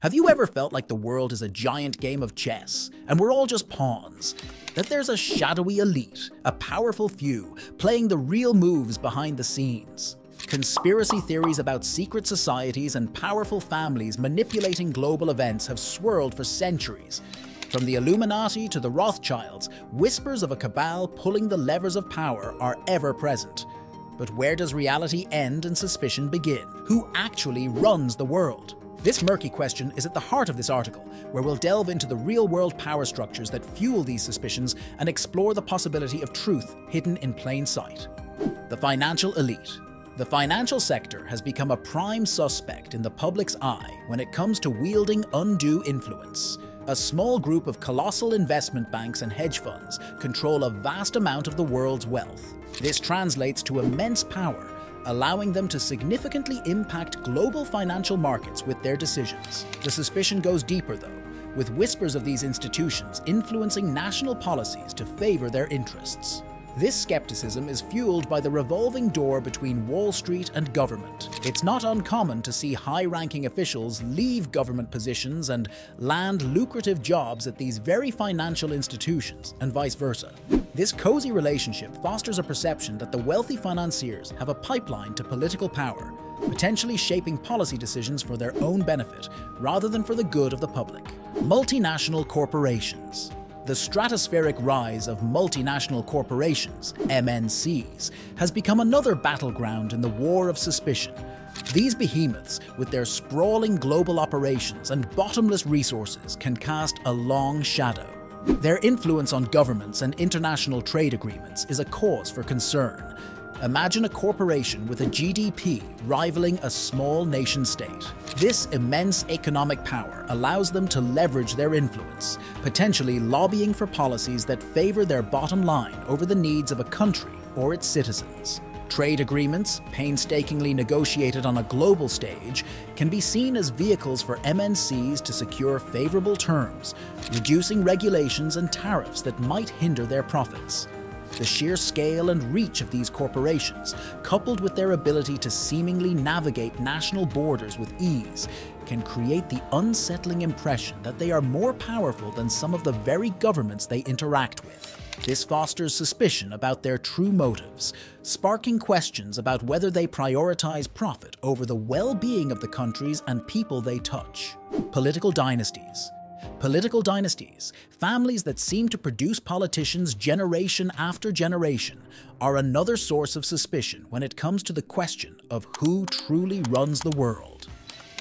Have you ever felt like the world is a giant game of chess, and we're all just pawns? That there's a shadowy elite, a powerful few, playing the real moves behind the scenes? Conspiracy theories about secret societies and powerful families manipulating global events have swirled for centuries. From the Illuminati to the Rothschilds, whispers of a cabal pulling the levers of power are ever present. But where does reality end and suspicion begin? Who actually runs the world? This murky question is at the heart of this article, where we'll delve into the real-world power structures that fuel these suspicions and explore the possibility of truth hidden in plain sight. The financial elite. The financial sector has become a prime suspect in the public's eye when it comes to wielding undue influence. A small group of colossal investment banks and hedge funds control a vast amount of the world's wealth. This translates to immense power, allowing them to significantly impact global financial markets with their decisions. The suspicion goes deeper, though, with whispers of these institutions influencing national policies to favor their interests. This skepticism is fueled by the revolving door between Wall Street and government. It's not uncommon to see high-ranking officials leave government positions and land lucrative jobs at these very financial institutions, and vice versa. This cozy relationship fosters a perception that the wealthy financiers have a pipeline to political power, potentially shaping policy decisions for their own benefit rather than for the good of the public. Multinational corporations. The stratospheric rise of multinational corporations, MNCs, has become another battleground in the war of suspicion. These behemoths, with their sprawling global operations and bottomless resources, can cast a long shadow. Their influence on governments and international trade agreements is a cause for concern. Imagine a corporation with a GDP rivaling a small nation-state. This immense economic power allows them to leverage their influence, potentially lobbying for policies that favor their bottom line over the needs of a country or its citizens. Trade agreements, painstakingly negotiated on a global stage, can be seen as vehicles for MNCs to secure favorable terms, reducing regulations and tariffs that might hinder their profits. The sheer scale and reach of these corporations, coupled with their ability to seemingly navigate national borders with ease, can create the unsettling impression that they are more powerful than some of the very governments they interact with. This fosters suspicion about their true motives, sparking questions about whether they prioritize profit over the well-being of the countries and people they touch. Political dynasties. Political dynasties, families that seem to produce politicians generation after generation, are another source of suspicion when it comes to the question of who truly runs the world.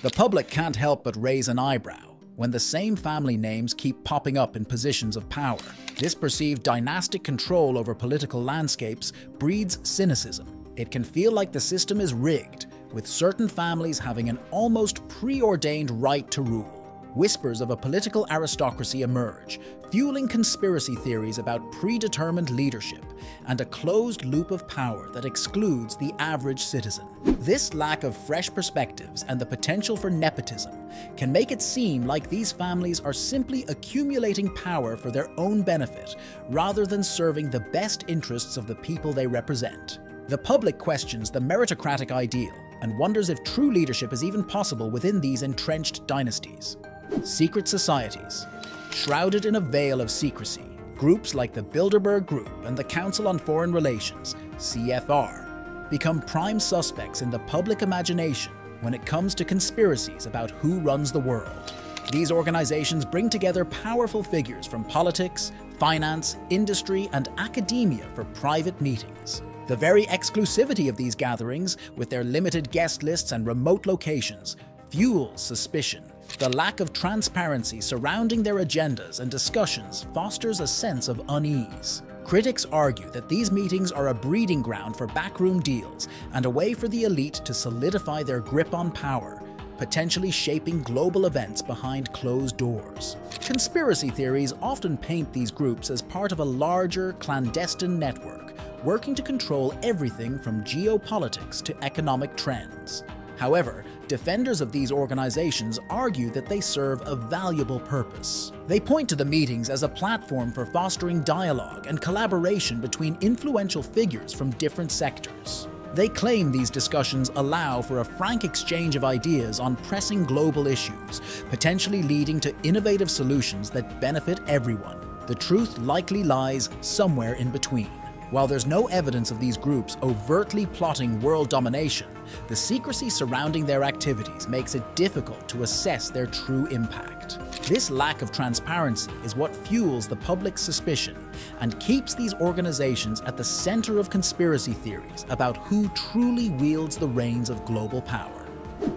The public can't help but raise an eyebrow when the same family names keep popping up in positions of power. This perceived dynastic control over political landscapes breeds cynicism. It can feel like the system is rigged, with certain families having an almost preordained right to rule. Whispers of a political aristocracy emerge, fueling conspiracy theories about predetermined leadership and a closed loop of power that excludes the average citizen. This lack of fresh perspectives and the potential for nepotism can make it seem like these families are simply accumulating power for their own benefit rather than serving the best interests of the people they represent. The public questions the meritocratic ideal and wonders if true leadership is even possible within these entrenched dynasties. Secret societies. Shrouded in a veil of secrecy, groups like the Bilderberg Group and the Council on Foreign Relations, CFR, become prime suspects in the public imagination when it comes to conspiracies about who runs the world. These organizations bring together powerful figures from politics, finance, industry, and academia for private meetings. The very exclusivity of these gatherings, with their limited guest lists and remote locations, fuels suspicion. The lack of transparency surrounding their agendas and discussions fosters a sense of unease. Critics argue that these meetings are a breeding ground for backroom deals and a way for the elite to solidify their grip on power, potentially shaping global events behind closed doors. Conspiracy theories often paint these groups as part of a larger, clandestine network, working to control everything from geopolitics to economic trends. However, defenders of these organizations argue that they serve a valuable purpose. They point to the meetings as a platform for fostering dialogue and collaboration between influential figures from different sectors. They claim these discussions allow for a frank exchange of ideas on pressing global issues, potentially leading to innovative solutions that benefit everyone. The truth likely lies somewhere in between. While there's no evidence of these groups overtly plotting world domination, the secrecy surrounding their activities makes it difficult to assess their true impact. This lack of transparency is what fuels the public's suspicion and keeps these organizations at the center of conspiracy theories about who truly wields the reins of global power.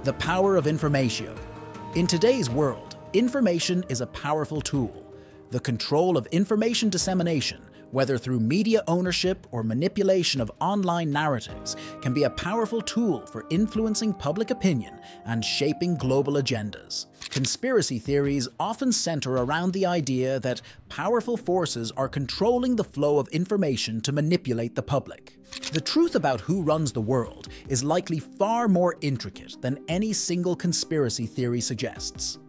The power of information. In today's world, information is a powerful tool. The control of information dissemination, whether through media ownership or manipulation of online narratives, can be a powerful tool for influencing public opinion and shaping global agendas. Conspiracy theories often center around the idea that powerful forces are controlling the flow of information to manipulate the public. The truth about who runs the world is likely far more intricate than any single conspiracy theory suggests.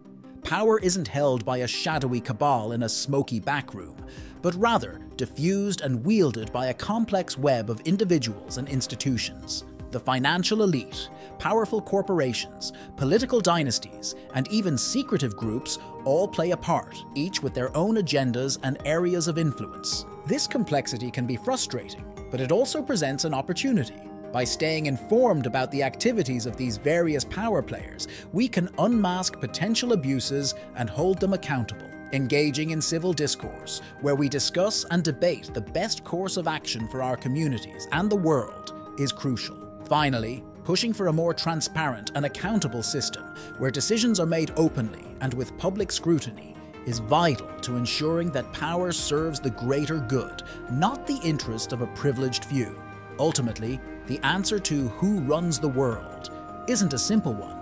Power isn't held by a shadowy cabal in a smoky backroom, but rather diffused and wielded by a complex web of individuals and institutions. The financial elite, powerful corporations, political dynasties, and even secretive groups all play a part, each with their own agendas and areas of influence. This complexity can be frustrating, but it also presents an opportunity. By staying informed about the activities of these various power players, we can unmask potential abuses and hold them accountable. Engaging in civil discourse, where we discuss and debate the best course of action for our communities and the world, is crucial. Finally, pushing for a more transparent and accountable system, where decisions are made openly and with public scrutiny, is vital to ensuring that power serves the greater good, not the interest of a privileged few. Ultimately, the answer to who runs the world isn't a simple one.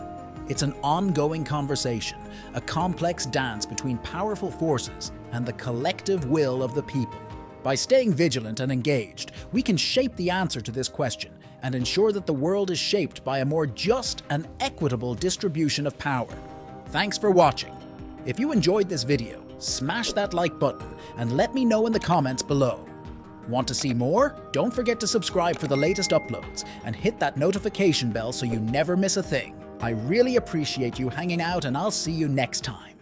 It's an ongoing conversation, a complex dance between powerful forces and the collective will of the people. By staying vigilant and engaged, we can shape the answer to this question and ensure that the world is shaped by a more just and equitable distribution of power. Thanks for watching. If you enjoyed this video, smash that like button and let me know in the comments below. Want to see more? Don't forget to subscribe for the latest uploads and hit that notification bell so you never miss a thing. I really appreciate you hanging out, and I'll see you next time.